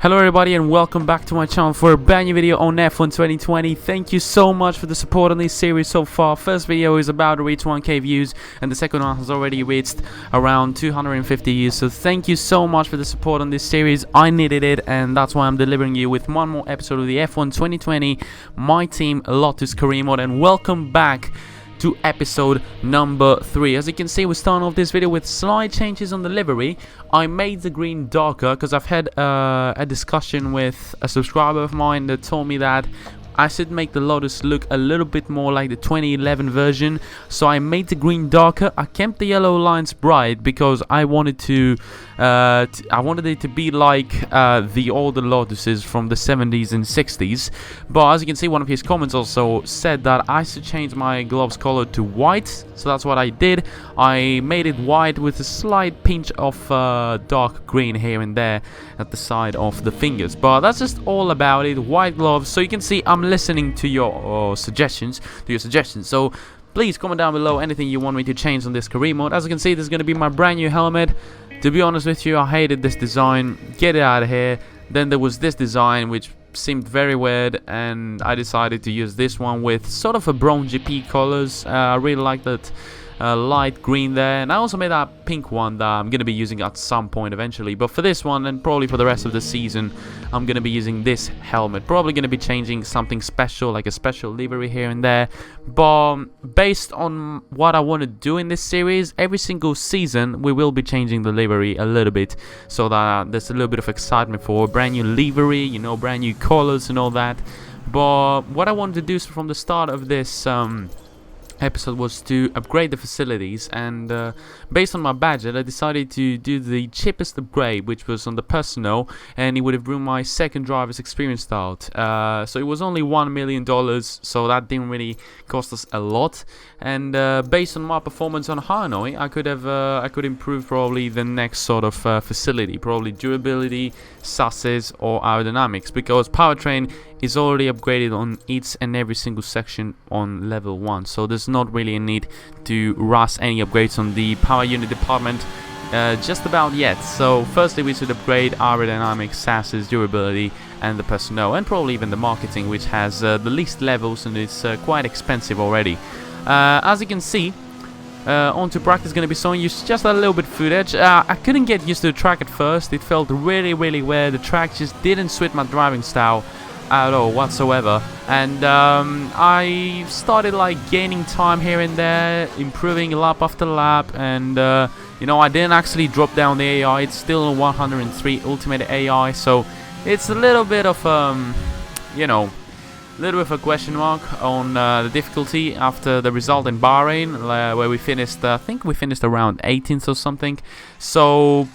Hello everybody and welcome back to my channel for a brand new video on F1 2020. Thank you so much for the support on this series so far. First video is about to reach 1k views and the second one has already reached around 250 views. So thank you so much for the support on this series. I needed it and that's why I'm delivering you with one more episode of the F1 2020 My Team Lotus Career Mode, and welcome back to episode number 3. As you can see, we're starting off this video with slight changes on the livery. I made the green darker because I've had a discussion with a subscriber of mine that told me that I should make the Lotus look a little bit more like the 2011 version. So I made the green darker. I kept the yellow lines bright because I wanted it to be like the older Lotuses from the 70s and 60s. But as you can see, one of his comments also said that I should change my gloves color to white. So that's what I did. I made it white with a slight pinch of dark green here and there at the side of the fingers. But that's just all about it. White gloves. So you can see I'm listening to your suggestions. So please comment down below anything you want me to change on this career mode. As you can see, this is going to be my brand new helmet. To be honest with you, I hated this design. Get it out of here. Then there was this design which seemed very weird, and I decided to use this one with sort of a Brown GP colors. I really like that light green there, and I also made that pink one that I'm going to be using at some point eventually. But for this one and probably for the rest of the season, I'm going to be using this helmet. Probably going to be changing something special, like a special livery here and there. But based on what I want to do in this series, every single season we will be changing the livery a little bit, so that there's a little bit of excitement for a brand new livery, you know, brand new colors and all that. But what I wanted to do from the start of this episode was to upgrade the facilities, and based on my budget I decided to do the cheapest upgrade, which was on the personnel, and it would have brought my second driver's experience out. So it was only $1 million, so that didn't really cost us a lot. And based on my performance on Hanoi, I could improve probably the next sort of facility, probably durability, chassis or aerodynamics, because powertrain is already upgraded on each and every single section on level 1, so there's not really a need to rush any upgrades on the power unit department just about yet. So firstly we should upgrade aerodynamics, chassis, durability and the personnel, and probably even the marketing, which has the least levels and it's quite expensive already. As you can see, onto practice, going to be showing you just a little bit footage. I couldn't get used to the track at first. It felt really weird. The track just didn't suit my driving style at all whatsoever, and I started like gaining time here and there, improving lap after lap, and you know, I didn't actually drop down the AI. It's still 103 ultimate AI, so it's a little bit of you know, a little bit of a question mark on the difficulty after the result in Bahrain, where we finished, I think we finished around 18th or something. So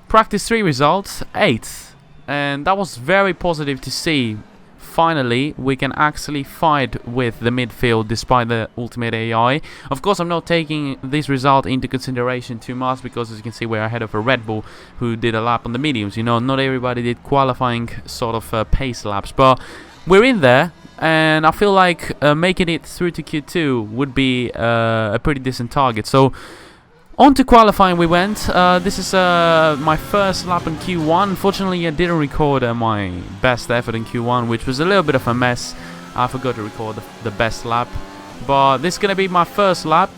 practice 3 results 8th, and that was very positive to see. Finally, we can actually fight with the midfield despite the ultimate AI. Of course, I'm not taking this result into consideration too much, because as you can see, we're ahead of a Red Bull who did a lap on the mediums. You know, not everybody did qualifying sort of pace laps, but we're in there, and I feel like making it through to Q2 would be a pretty decent target. So on to qualifying we went. This is my first lap in Q1. Unfortunately, I didn't record my best effort in Q1, which was a little bit of a mess. I forgot to record the best lap. But this is going to be my first lap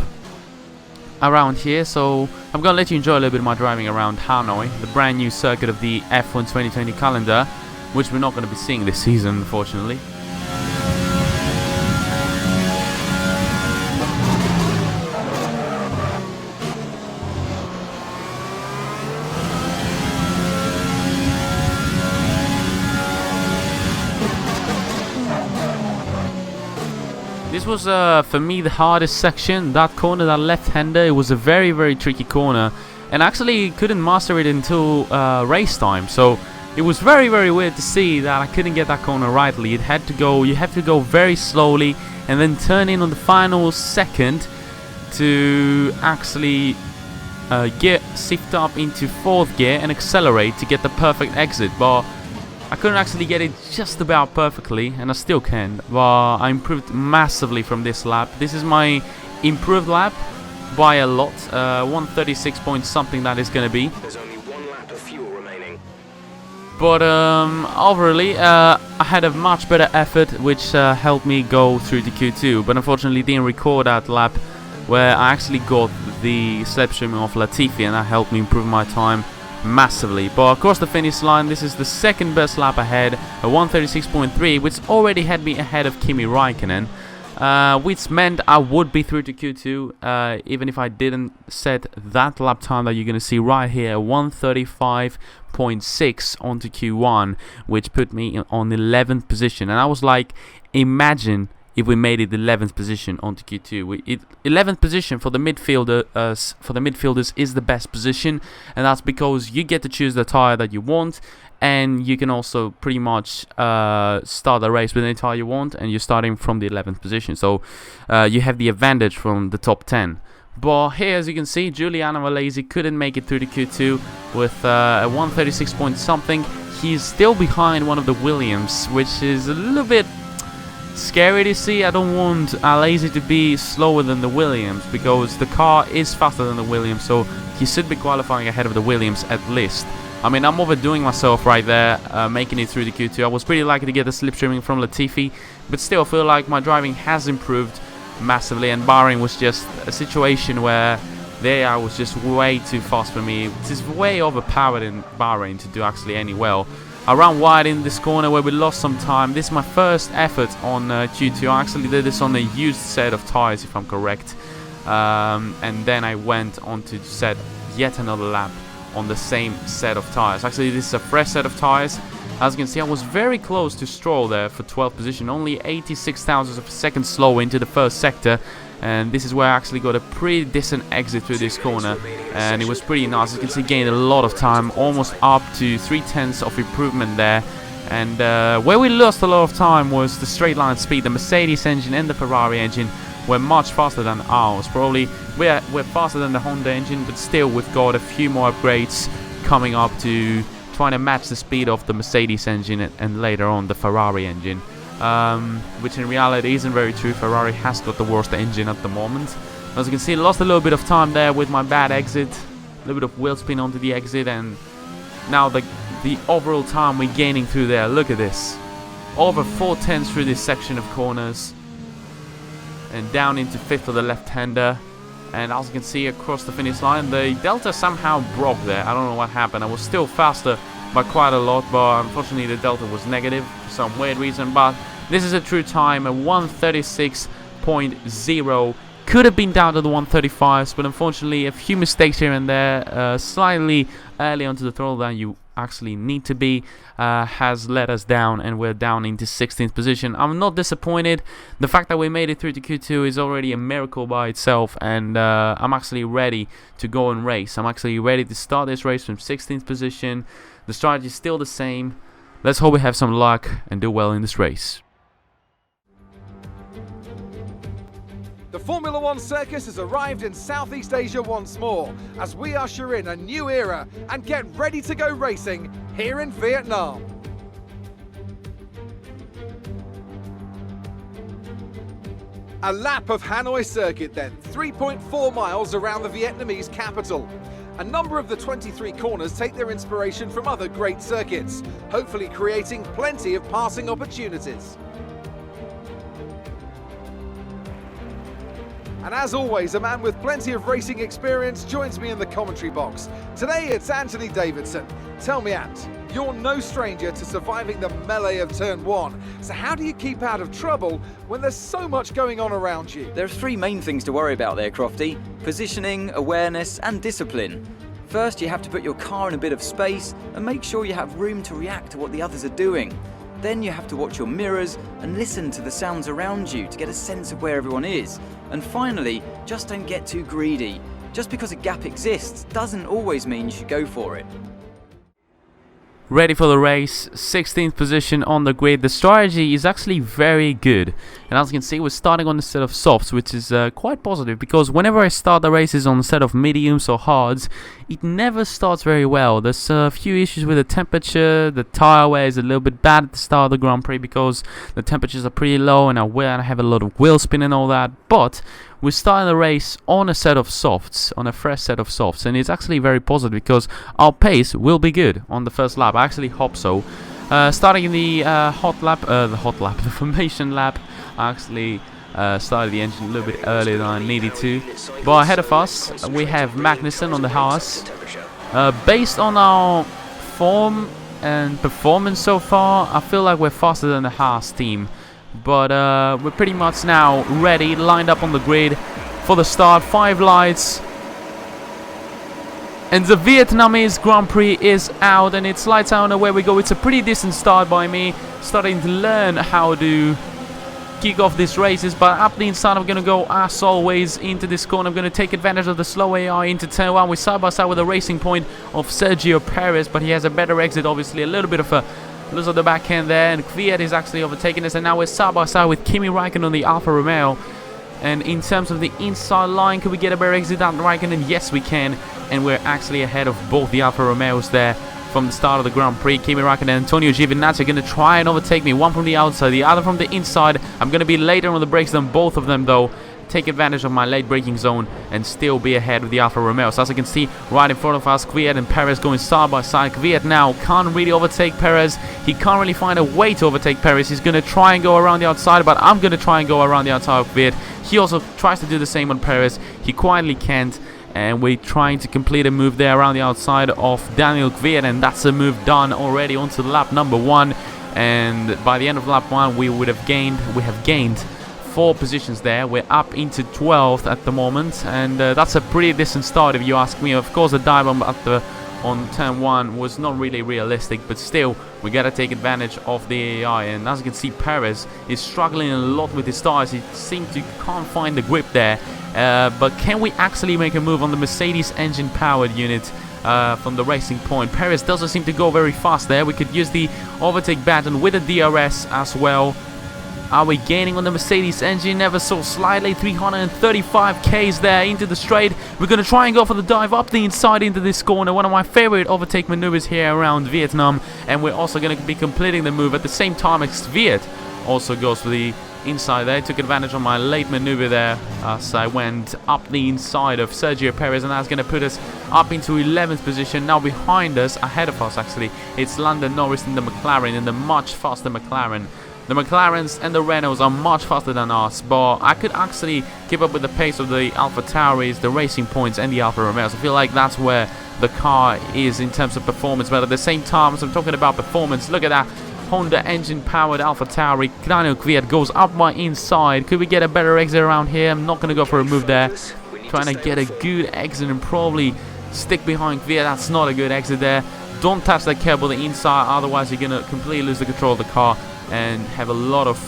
around here, so I'm going to let you enjoy a little bit of my driving around Hanoi, the brand new circuit of the F1 2020 calendar, which we're not going to be seeing this season, unfortunately. This was for me the hardest section. That corner, that left-hander, it was a very tricky corner, and actually couldn't master it until race time. So it was very weird to see that I couldn't get that corner rightly. You have to go very slowly and then turn in on the final second to actually shift up into 4th gear and accelerate to get the perfect exit. But I couldn't actually get it just about perfectly, and I still can, but I improved massively from this lap. This is my improved lap by a lot, 136 point something that is going to be. There's only one lap of fuel remaining. But overall, I had a much better effort, which helped me go through the Q2. But unfortunately, didn't record that lap where I actually got the slipstream of Latifi, and that helped me improve my time massively. But across the finish line, this is the second best lap ahead, a 136.3, which already had me ahead of Kimi Räikkönen. Which meant I would be through to Q2, even if I didn't set that lap time that you're going to see right here, 135.6 onto Q1, which put me on 11th position. And I was like, imagine if we made it 11th position onto Q2. 11th position for the midfielders is the best position, and that's because you get to choose the tire that you want, and you can also pretty much start the race with any tire you want, and you're starting from the 11th position, so you have the advantage from the top 10. But here, as you can see, Giuliano Alesi couldn't make it through the Q2 with a 136 point something. He's still behind one of the Williams, which is a little bit scary to see. I don't want Alesi to be slower than the Williams, because the car is faster than the Williams, so he should be qualifying ahead of the Williams at least. I mean, I'm overdoing myself right there, making it through the Q2. I was pretty lucky to get the slipstreaming from Latifi, but still I feel like my driving has improved massively, and Bahrain was just a situation where there I was just way too fast for me. It is way overpowered in Bahrain to do actually any well. I ran wide in this corner where we lost some time. This is my first effort on Q2. I actually did this on a used set of tires, if I'm correct. And then I went on to set yet another lap on the same set of tires. Actually, this is a fresh set of tires. As you can see, I was very close to Stroll there for 12th position. Only 86 thousandths of a second slower into the first sector. And this is where I actually got a pretty decent exit through this corner, and it was pretty nice. As you can see, gained a lot of time, almost up to 3/10 of improvement there. And where we lost a lot of time was the straight line speed. The Mercedes engine and the Ferrari engine were much faster than ours. Probably we're faster than the Honda engine, but still we've got a few more upgrades coming up to trying to match the speed of the Mercedes engine and later on the Ferrari engine. Which in reality isn't very true. Ferrari has got the worst engine at the moment. As you can see, lost a little bit of time there with my bad exit, a little bit of wheel spin onto the exit, and now the overall time we're gaining through there. Look at this, over 4/10 through this section of corners, and down into 5th of the left-hander. And as you can see across the finish line, the delta somehow broke there. I don't know what happened. I was still faster by quite a lot, but unfortunately the delta was negative for some weird reason. But this is a true time, a 136.0. Could have been down to the 135s, but unfortunately a few mistakes here and there, slightly early onto the throttle than you actually need to be, has let us down, and we're down into 16th position. I'm not disappointed. The fact that we made it through to Q2 is already a miracle by itself, and I'm actually ready to go and race. I'm actually ready to start this race from 16th position. The strategy is still the same. Let's hope we have some luck and do well in this race. The Formula One circus has arrived in Southeast Asia once more, as we usher in a new era and get ready to go racing here in Vietnam. A lap of Hanoi circuit then, 3.4 miles around the Vietnamese capital. A number of the 23 corners take their inspiration from other great circuits, hopefully creating plenty of passing opportunities. And as always, a man with plenty of racing experience joins me in the commentary box. Today it's Anthony Davidson. Tell me, Ant, you're no stranger to surviving the melee of turn 1. So how do you keep out of trouble when there's so much going on around you? There are three main things to worry about there, Crofty: positioning, awareness and discipline. First, you have to put your car in a bit of space and make sure you have room to react to what the others are doing. Then you have to watch your mirrors and listen to the sounds around you to get a sense of where everyone is. And finally, just don't get too greedy. Just because a gap exists doesn't always mean you should go for it. Ready for the race, 16th position on the grid. The strategy is actually very good. And as you can see, we're starting on a set of softs, which is quite positive, because whenever I start the races on a set of mediums or hards, it never starts very well. There's a few issues with the temperature. The tire wear is a little bit bad at the start of the Grand Prix because the temperatures are pretty low and I have a lot of wheel spin and all that. But we're starting the race on a set of softs, on a fresh set of softs, and it's actually very positive because our pace will be good on the first lap. I actually hope so. Starting in the the formation lap, I actually started the engine a little bit earlier than I needed to. But ahead of us, we have Magnussen on the Haas. Based on our form and performance so far, I feel like we're faster than the Haas team. But we're pretty much now ready, lined up on the grid for the start. 5 lights. And the Vietnamese Grand Prix is out, and it's lights out and away we go. It's a pretty decent start by me, starting to learn how to kick off these races. But up the inside, I'm going to go, as always, into this corner. I'm going to take advantage of the slow AI into turn 1. We're side by side with the racing point of Sergio Perez, but he has a better exit, obviously. A little bit of a lose on the back end there, and Kvyat is actually overtaking us. And now we're side by side with Kimi Räikkönen on the Alfa Romeo. And in terms of the inside line, can we get a better exit out Räikkönen? Yes, we can. And we're actually ahead of both the Alfa Romeos there from the start of the Grand Prix. Kimi Räikkönen and Antonio Giovinazzi are going to try and overtake me. One from the outside, the other from the inside. I'm going to be later on the brakes than both of them, though. Take advantage of my late braking zone and still be ahead of the Alfa Romeo. So as you can see, right in front of us, Kvyat and Perez going side by side. Kvyat now can't really overtake Perez. He can't really find a way to overtake Perez. He's going to try and go around the outside, but I'm going to try and go around the outside of Kvyat. He also tries to do the same on Perez. He quietly can't. And we're trying to complete a move there around the outside of Daniel Kvyat, and that's a move done already onto lap number 1. And by the end of lap 1, we have gained 4 positions there. We're up into 12th at the moment, and that's a pretty decent start if you ask me. Of course, the dive on turn 1 was not really realistic, but still, we gotta take advantage of the AI. And as you can see, Perez is struggling a lot with his tires. He seems to can't find the grip there. But can we actually make a move on the Mercedes engine powered unit from the racing point? Perez doesn't seem to go very fast there. We could use the overtake button with the DRS as well. Are we gaining on the Mercedes engine ever so slightly? 335 k's there into the straight. We're going to try and go for the dive up the inside into this corner. One of my favorite overtake maneuvers here around Vietnam. And we're also going to be completing the move at the same time as Kvyat also goes for the inside there. Took advantage of my late maneuver there as I went up the inside of Sergio Perez, and that's going to put us up into 11th position. Now behind us, ahead of us actually, it's Lando Norris in the McLaren, and the much faster McLaren. The McLarens and the Renaults are much faster than us, but I could actually keep up with the pace of the Alpha Tauris, the Racing Points, and the Alfa Romeos. I feel like that's where the car is in terms of performance, but at the same time, as I'm talking about performance, look at that Honda engine powered Alpha Tauri. Daniel Kvyat goes up my inside. Could we get a better exit around here? I'm not going to go for a move there. Trying to get a good exit and probably stick behind Kvyat. That's not a good exit there. Don't touch that curb on the inside, otherwise you're going to completely lose the control of the car and have a lot of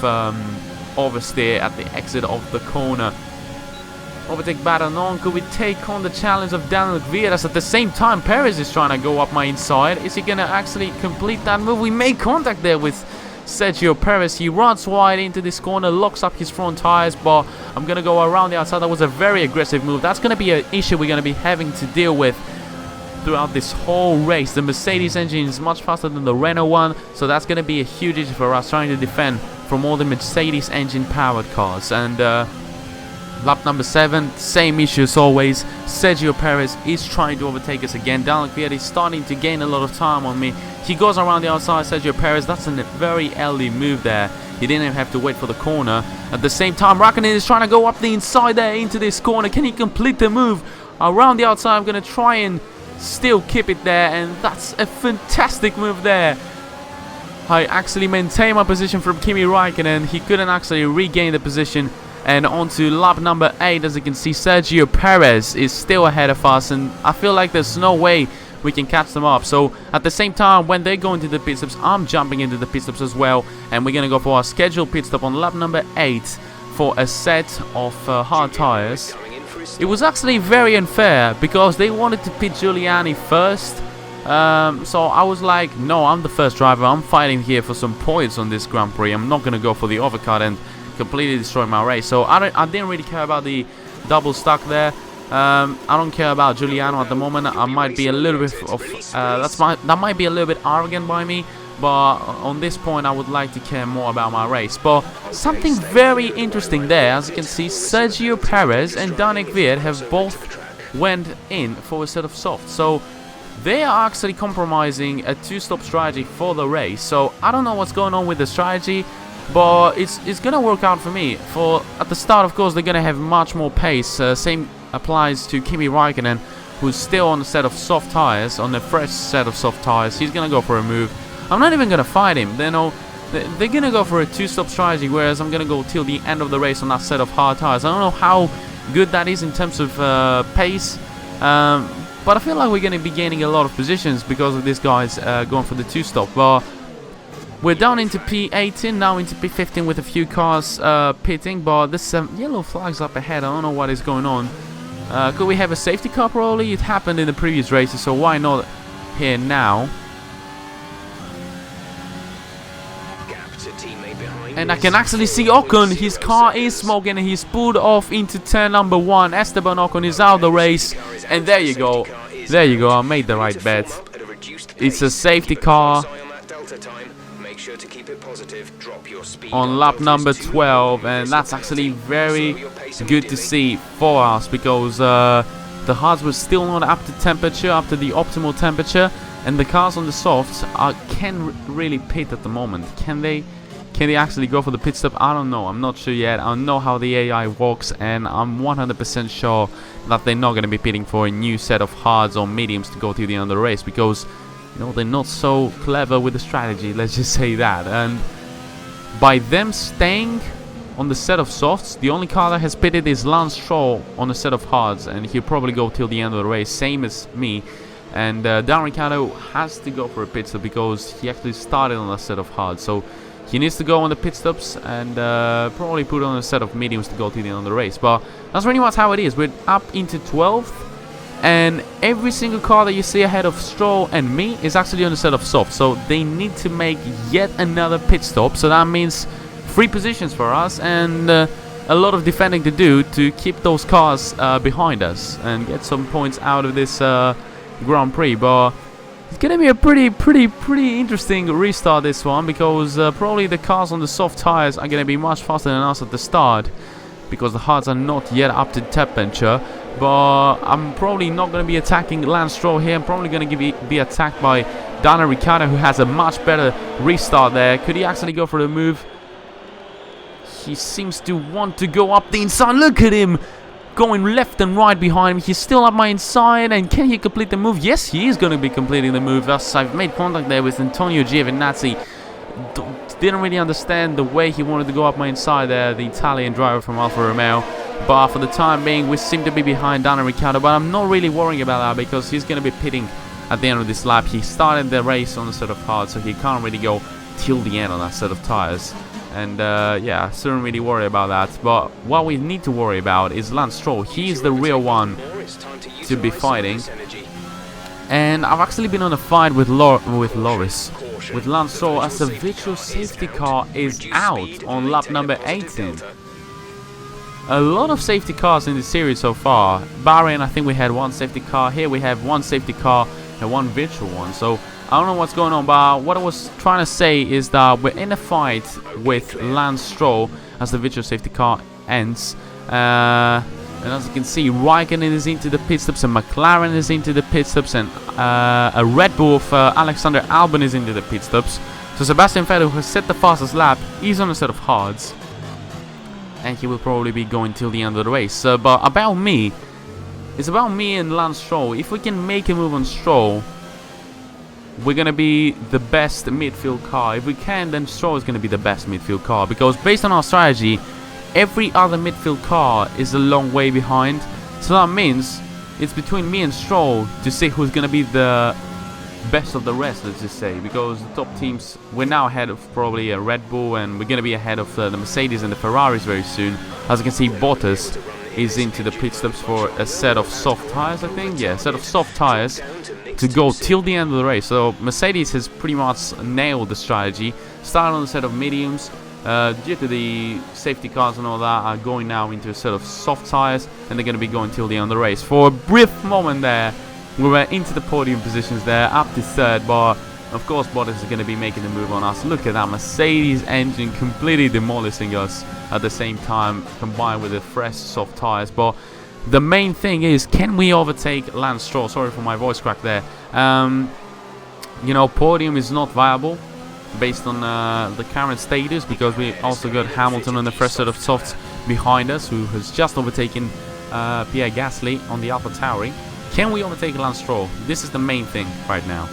oversteer at the exit of the corner. Overtake baton on. Could we take on the challenge of Daniel Kvyat as at the same time Perez is trying to go up my inside? Is he going to actually complete that move? We made contact there with Sergio Perez. He runs wide into this corner, locks up his front tires, but I'm going to go around the outside. That was a very aggressive move. That's going to be an issue we're going to be having to deal with throughout this whole race. The Mercedes engine is much faster than the Renault one, so that's going to be a huge issue for us trying to defend from all the Mercedes engine powered cars. And lap number 7, same issue as always. Sergio Perez is trying to overtake us again. Daniel Kvyat is starting to gain a lot of time on me. He goes around the outside, Sergio Perez. That's a very early move there. He didn't even have to wait for the corner. At the same time, Räikkönen is trying to go up the inside there into this corner. Can he complete the move around the outside? I'm going to try and still keep it there, and that's a fantastic move there. I actually maintained my position from Kimi Räikkönen. He couldn't actually regain the position. And on to lap number 8, as you can see, Sergio Perez is still ahead of us, and I feel like there's no way we can catch them up. So at the same time, when they go into the pit stops, I'm jumping into the pit stops as well, and we're going to go for our scheduled pit stop on lap number 8 for a set of hard tires. It was actually very unfair because they wanted to pit Giuliani first. So I was like, no, I'm the first driver. I'm fighting here for some points on this Grand Prix. I'm not going to go for the overcut and completely destroy my race. So I didn't really care about the double stack there. I don't care about Giuliano at the moment. I might be a little bit of that might be a little bit arrogant by me, but on this point I would like to care more about my race. But something very interesting there, as you can see, Sergio Perez and Danik Viet have both went in for a set of softs. So they are actually compromising a two-stop strategy for the race. So I don't know what's going on with the strategy, but it's gonna work out for me. For at the start, of course, they're gonna have much more pace. Same applies to Kimi Raikkonen, who's still on a set of soft tires, on a fresh set of soft tires. He's gonna go for a move. I'm not even gonna fight him. They're gonna go for a two-stop strategy, whereas I'm gonna go till the end of the race on that set of hard tires. I don't know how good that is in terms of pace, but I feel like we're gonna be gaining a lot of positions because of these guys going for the two-stop. But we're down into P18, now into P15 with a few cars pitting, but there's some yellow flags up ahead. I don't know what is going on. Could we have a safety car probably? It happened in the previous races, so why not here now? And I can actually see Ocon. His car is smoking and he's pulled off into turn number 1. Esteban Ocon is out of the race. And there you go. There you go. I made the right bet. It's a safety car on lap number 12. And that's actually very good to see for us, because the hards were still not up to temperature, up to the optimal temperature. And the cars on the softs can really pit at the moment. Can they actually go for the pit stop? I don't know. I'm not sure yet. I don't know how the AI works, and I'm 100% sure that they're not going to be pitting for a new set of hards or mediums to go to the end of the race, because they're not so clever with the strategy. Let's just say that. And by them staying on the set of softs, the only car that has pitted is Lance Stroll on a set of hards, and he'll probably go till the end of the race, same as me. And Dan Ricciardo has to go for a pit stop because he actually started on a set of hards. So he needs to go on the pit stops and probably put on a set of mediums to go to the end of the race. But that's really much how it is. We're up into 12th, and every single car that you see ahead of Stroll and me is actually on a set of soft. So they need to make yet another pit stop. So that means 3 positions for us and a lot of defending to do to keep those cars behind us and get some points out of this Grand Prix. But it's gonna be a pretty interesting restart, this one, because probably the cars on the soft tires are gonna be much faster than us at the start, because the hards are not yet up to temperature. But I'm probably not gonna be attacking Lance Stroll here. I'm probably gonna be attacked by Daniel Ricciardo, who has a much better restart there. Could he actually go for the move? He seems to want to go up the inside. Look at him going left and right behind me. He's still up my inside, and can he complete the move? Yes, he is going to be completing the move. Thus, I've made contact there with Antonio Giovinazzi. Didn't really understand the way he wanted to go up my inside there, the Italian driver from Alfa Romeo. But for the time being, we seem to be behind Daniel Ricciardo. But I'm not really worrying about that, because he's going to be pitting at the end of this lap. He started the race on a set of hard, so he can't really go till the end on that set of tires. And yeah, I shouldn't really worry about that. But what we need to worry about is Lance Stroll. He is the real one to be fighting. And I've actually been on a fight with Lance Stroll, as the virtual safety car is out on lap number 18. A lot of safety cars in the series so far. Bahrain, I think we had 1 safety car. Here we have 1 safety car and 1 virtual one. So I don't know what's going on, but what I was trying to say is that we're in a fight with Lance Stroll as the virtual safety car ends. And as you can see, Raikkonen is into the pit stops, and McLaren is into the pit stops, and a Red Bull of Alexander Albon is into the pit stops. So Sebastian Vettel, who has set the fastest lap, is on a set of hards, and he will probably be going till the end of the race. But about me, it's about me and Lance Stroll. If we can make a move on Stroll, we're going to be the best midfield car. If we can, then Stroll is going to be the best midfield car, because based on our strategy, every other midfield car is a long way behind. So that means it's between me and Stroll to see who's going to be the best of the rest, let's just say, because the top teams, we're now ahead of probably a Red Bull, and we're going to be ahead of the Mercedes and the Ferraris very soon. As you can see, Bottas is into the pit stops for a set of soft tires, I think. Yeah, a set of soft tires to go till the end of the race. So Mercedes has pretty much nailed the strategy. Started on a set of mediums, due to the safety cars and all that, are going now into a set of soft tires, and they're going to be going till the end of the race. For a brief moment there, we were into the podium positions there, up to third, but of course Bottas is going to be making the move on us. Look at that Mercedes engine completely demolishing us at the same time, combined with the fresh soft tires. But the main thing is, can we overtake Lance Stroll? Sorry for my voice crack there. You know, podium is not viable based on the current status, because we also got Hamilton on the fresh set of softs behind us, who has just overtaken Pierre Gasly on the AlphaTauri. Can we overtake Lance Stroll? This is the main thing right now.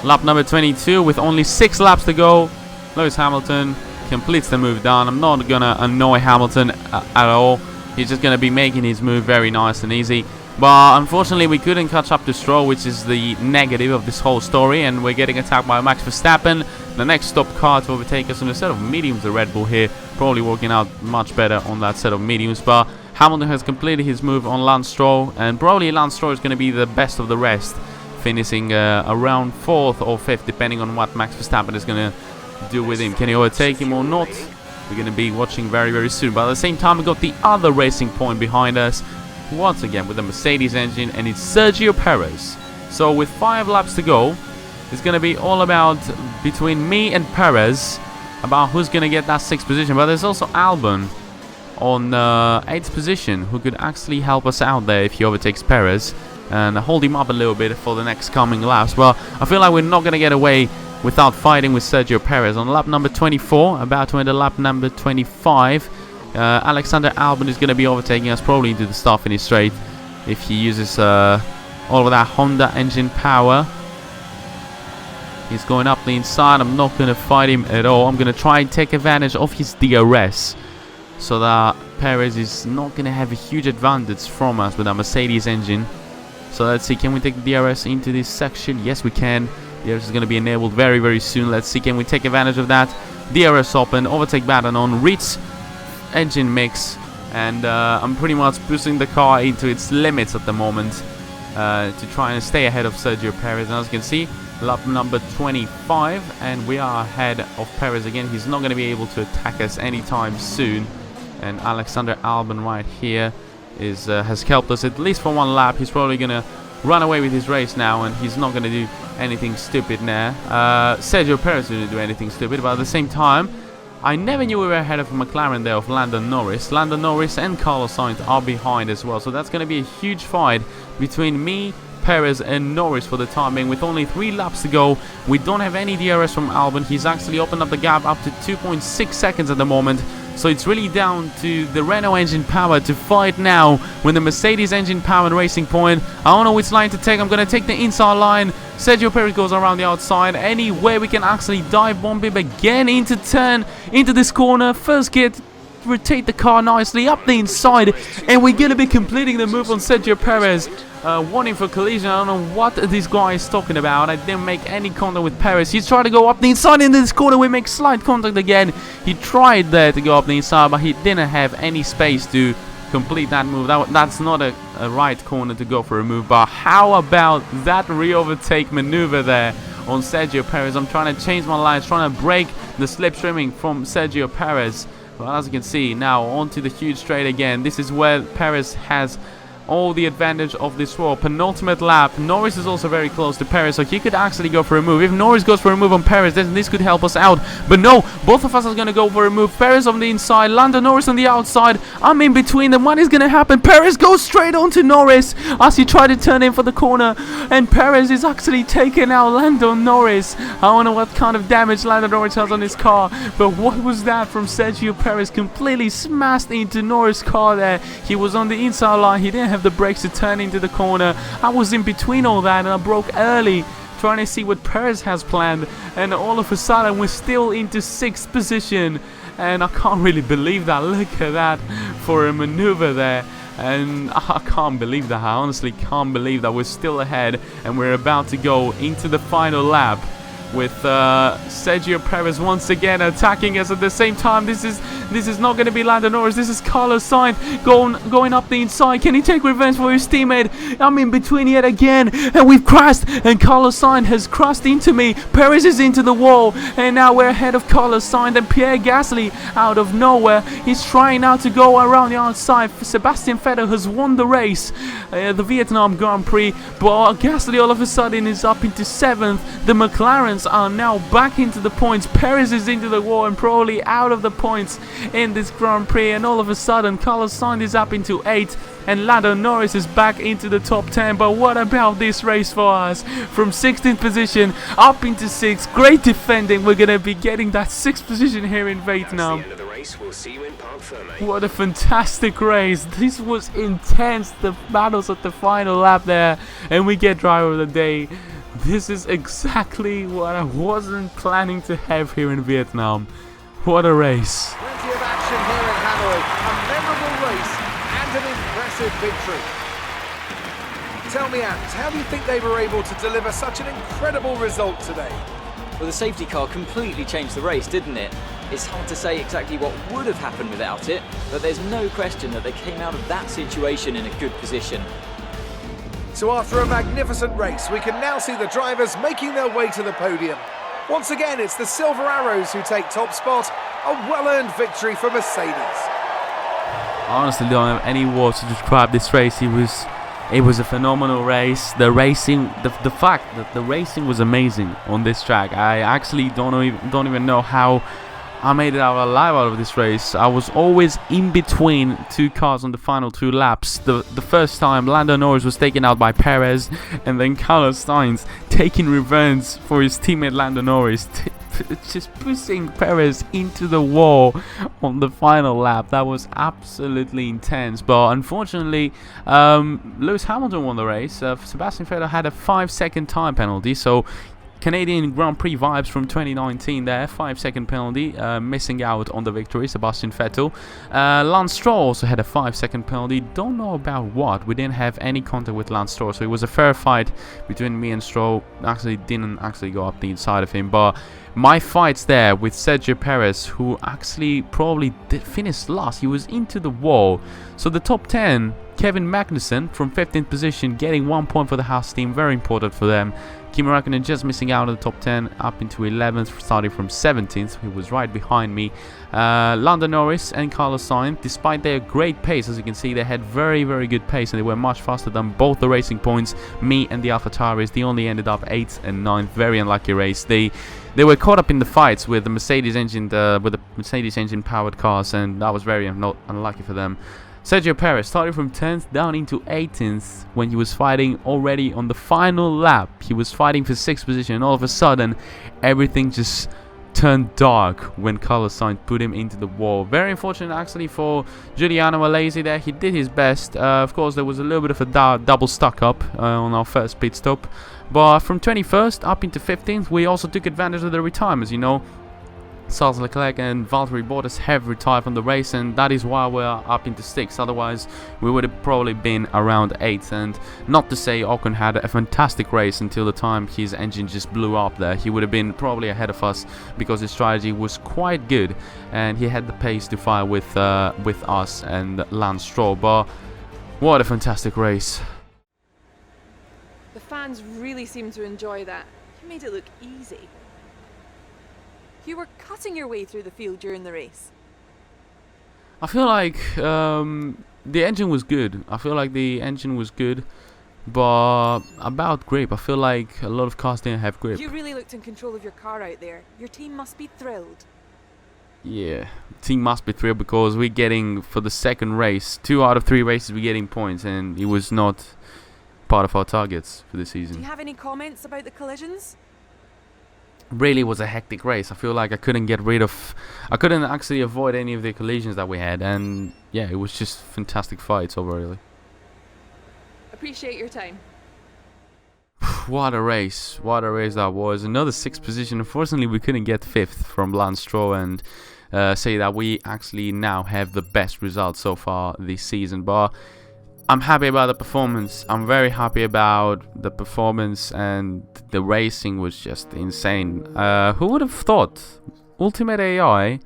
Lap number 22 with only 6 laps to go. Lewis Hamilton completes the move down. I'm not gonna annoy Hamilton at all. He's just gonna be making his move very nice and easy. But unfortunately we couldn't catch up to Stroll, which is the negative of this whole story, and we're getting attacked by Max Verstappen. The next stop car to overtake us on a set of mediums, the Red Bull here, probably working out much better on that set of mediums. But Hamilton has completed his move on Lance Stroll, and probably Lance Stroll is going to be the best of the rest, finishing around 4th or 5th, depending on what Max Verstappen is going to do with him. Can he overtake him or not? We're going to be watching very, very soon. But at the same time, we got the other racing point behind us, once again with the Mercedes engine, and it's Sergio Perez. So with 5 laps to go, it's going to be all about between me and Perez about who's going to get that 6th position. But there's also Albon on 8th position, who could actually help us out there if he overtakes Perez and hold him up a little bit for the next coming laps. Well, I feel like we're not going to get away without fighting with Sergio Perez. On lap number 24, about to enter lap number 25, Alexander Albon is going to be overtaking us probably into the start-finish straight if he uses all of that Honda engine power. He's going up the inside. I'm not going to fight him at all. I'm going to try and take advantage of his DRS so that Perez is not going to have a huge advantage from us with our Mercedes engine. So let's see, can we take the DRS into this section? Yes, we can. DRS is going to be enabled very, very soon. Let's see, can we take advantage of that? DRS open, overtake button on, reach engine mix, and I'm pretty much pushing the car into its limits at the moment to try and stay ahead of Sergio Perez. And as you can see, lap number 25, and we are ahead of Perez again. He's not going to be able to attack us anytime soon. And Alexander Albon right here is has helped us at least for 1 lap. He's probably going to run away with his race now, and he's not going to do anything stupid now. Sergio Perez didn't do anything stupid, but at the same time, I never knew we were ahead of McLaren there, of Lando Norris. Lando Norris and Carlos Sainz are behind as well, so that's going to be a huge fight between me, Perez and Norris for the time being. With only 3 laps to go, we don't have any DRS from Albon. He's actually opened up the gap up to 2.6 seconds at the moment. So it's really down to the Renault engine power to fight now with the Mercedes engine power and Racing Point. I don't know which line to take. I'm going to take the inside line. Sergio Perez goes around the outside. Any way we can actually dive bomb him again into this corner. First gear, rotate the car nicely up the inside, and we're going to be completing the move on Sergio Perez. Warning for collision. I don't know what this guy is talking about. I didn't make any contact with Perez. He's trying to go up the inside into this corner. We make slight contact again. He tried there to go up the inside, but he didn't have any space to complete that move. That's not a right corner to go for a move. But how about that re-overtake maneuver there on Sergio Perez? I'm trying to change my lines, trying to break the slipstreaming from Sergio Perez. Well, as you can see, now onto the huge straight again. This is where Perez has all the advantage of this war. Penultimate lap. Norris is also very close to Perez, so he could actually go for a move. If Norris goes for a move on Perez, then this could help us out. But no, both of us are going to go for a move. Perez on the inside, Lando Norris on the outside. I'm in between them. What is going to happen? Perez goes straight on to Norris as he tried to turn in for the corner, and Perez is actually taking out Lando Norris. I don't know what kind of damage Lando Norris has on his car, but what was that from Sergio Perez? Completely smashed into Norris' car there. He was on the inside line. He didn't have the brakes to turn into the corner. I was in between all that, and I broke early trying to see what Perez has planned, and all of a sudden we're still into 6th position, and I can't really believe that. Look at that for a maneuver there, and I can't believe that. I honestly can't believe that we're still ahead and we're about to go into the final lap. with Sergio Perez once again attacking us at the same time. This is not going to be Lando Norris. This is Carlos Sainz going up the inside. Can he take revenge for his teammate? I'm in between yet again, and we've crashed, and Carlos Sainz has crashed into me. Perez is into the wall, and now we're ahead of Carlos Sainz, and Pierre Gasly out of nowhere. He's trying now to go around the outside. Sebastian Vettel has won the race, the Vietnam Grand Prix, but Gasly all of a sudden is up into 7th. The McLarens are now back into the points. Perez is into the wall and probably out of the points in this Grand Prix, and all of a sudden Carlos Sainz is up into 8th, and Lando Norris is back into the top 10. But what about this race for us? From 16th position up into 6th. Great defending. We're going to be getting that 6th position here in Vietnam. We'll see you in Parc Fermé. What a fantastic race. This was intense. The battles at the final lap there, and we get driver of the day. This is exactly what I wasn't planning to have here in Vietnam. What a race. Plenty of action here in Hanoi. A memorable race and an impressive victory. Tell me, Ant, how do you think they were able to deliver such an incredible result today? Well, the safety car completely changed the race, didn't it? It's hard to say exactly what would have happened without it, but there's no question that they came out of that situation in a good position. So after a magnificent race, we can now see the drivers making their way to the podium. Once again, it's the Silver Arrows who take top spot. A well-earned victory for Mercedes. I honestly don't have any words to describe this race. It was a phenomenal race. The racing, the fact that the racing was amazing on this track. I actually don't even know how I made it out alive out of this race. I was always in between two cars on the final 2 laps. The first time Lando Norris was taken out by Perez, and then Carlos Sainz taking revenge for his teammate Lando Norris, just pushing Perez into the wall on the final lap. That was absolutely intense. But unfortunately, Lewis Hamilton won the race. Sebastian Vettel had a 5-second time penalty, so Canadian Grand Prix vibes from 2019 there. 5-second penalty, missing out on the victory, Sebastian Vettel. Lance Stroll also had a 5-second penalty. Don't know about what. We didn't have any contact with Lance Stroll, so it was a fair fight between me and Stroll. Actually didn't go up the inside of him, but my fights there with Sergio Perez, who actually probably did finish last. He was into the wall. So the top 10, Kevin Magnussen from 15th position, getting 1 point for the Haas team. Very important for them. Kimi Räikkönen just missing out of the top 10, up into 11th, starting from 17th. He was right behind me. Lando Norris and Carlos Sainz, despite their great pace, as you can see, they had very, very good pace, and they were much faster than both the racing points. Me and the AlphaTauris, they only ended up 8th and 9th. Very unlucky race. They were caught up in the fights with the Mercedes engine, powered cars, and that was very unlucky for them. Sergio Perez started from 10th down into 18th when he was fighting already on the final lap. He was fighting for 6th position, and all of a sudden everything just turned dark when Carlos Sainz put him into the wall. Very unfortunate actually for Giuliano Alesi there. He did his best. Of course, there was a little bit of a double stuck up on our first pit stop. But from 21st up into 15th, we also took advantage of the retirements, you know. Charles Leclerc and Valtteri Bottas have retired from the race, and that is why we're up into 6th. Otherwise, we would have probably been around 8th. And not to say Ocon had a fantastic race until the time his engine just blew up there. He would have been probably ahead of us because his strategy was quite good, and he had the pace to fight with us and Lance Stroll. But what a fantastic race. The fans really seem to enjoy that. You made it look easy. You were cutting your way through the field during the race. I feel like the engine was good. But about grip, I feel like a lot of cars didn't have grip. You really looked in control of your car out there. Your team must be thrilled. Yeah, team must be thrilled because we're getting, for the second race, 2 out of 3 races we're getting points, and it was not part of our targets for the season. Do you have any comments about the collisions? Really was a hectic race. I feel like I couldn't actually avoid any of the collisions that we had, and yeah, it was just fantastic fights overall. Appreciate your time. What a race that was. Another 6th position. Unfortunately, we couldn't get 5th from Lance Stroll and say that we actually now have the best result so far this season. But I'm happy about the performance. I'm very happy about the performance, and the racing was just insane. Who would have thought Ultimate AI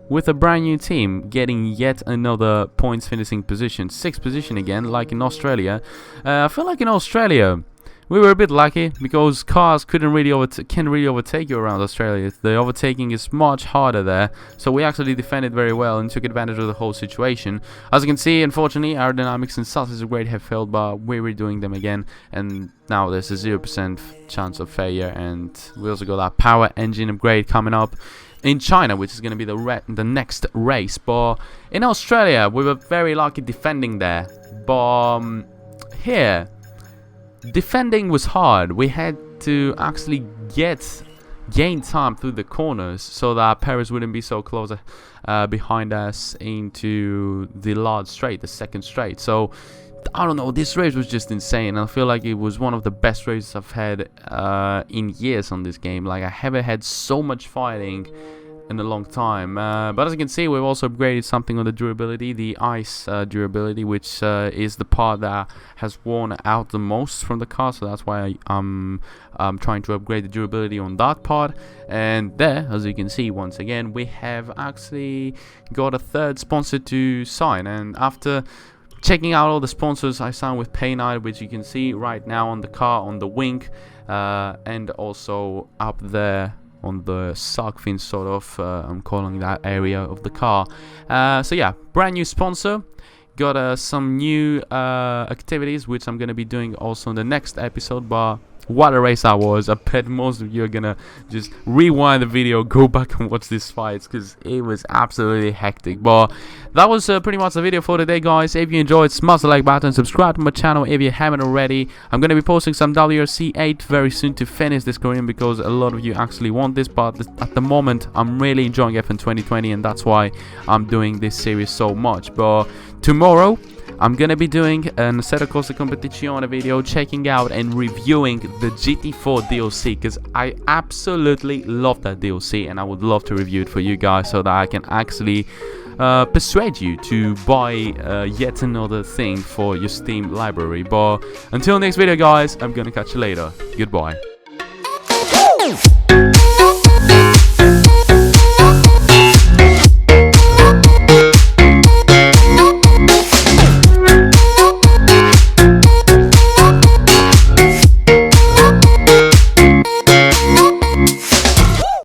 with a brand new team getting yet another points finishing position, 6th position again, like in Australia. I feel like in Australia we were a bit lucky because cars can't really overtake you around Australia. The overtaking is much harder there, so we actually defended very well and took advantage of the whole situation. As you can see, unfortunately, aerodynamics and such is a great have failed, but we're redoing them again, and now there's a 0% chance of failure. And we also got that power engine upgrade coming up in China, which is going to be the next race. But in Australia, we were very lucky defending there, but here defending was hard. We had to actually gain time through the corners so that Paris wouldn't be so close behind us into the large straight, the second straight. So I don't know, this race was just insane. I feel like it was one of the best races I've had in years on this game. Like, I haven't had so much fighting in a long time. But as you can see, we've also upgraded something on the durability, the ice durability, which is the part that has worn out the most from the car. So that's why I'm trying to upgrade the durability on that part. And there, as you can see, once again, we have actually got a 3rd sponsor to sign. And after checking out all the sponsors, I signed with Paynight, which you can see right now on the car, on the wing, and also up there on the shark fin, sort of, I'm calling that area of the car. So yeah, brand new sponsor. Got some new activities, which I'm gonna be doing also in the next episode. But what a race that was. I bet most of you are gonna just rewind the video, go back and watch these fights, because it was absolutely hectic. But that was pretty much the video for today, guys. If you enjoyed, smash the like button, subscribe to my channel if you haven't already. I'm gonna be posting some WRC 8 very soon to finish this Korean, because a lot of you actually want this. But at the moment, I'm really enjoying F1 2020, and that's why I'm doing this series so much. But tomorrow I'm gonna be doing an Assetto Corsa Competizione video, checking out and reviewing the GT4 DLC, because I absolutely love that DLC, and I would love to review it for you guys so that I can actually persuade you to buy yet another thing for your Steam library. But until next video, guys, I'm gonna catch you later. Goodbye.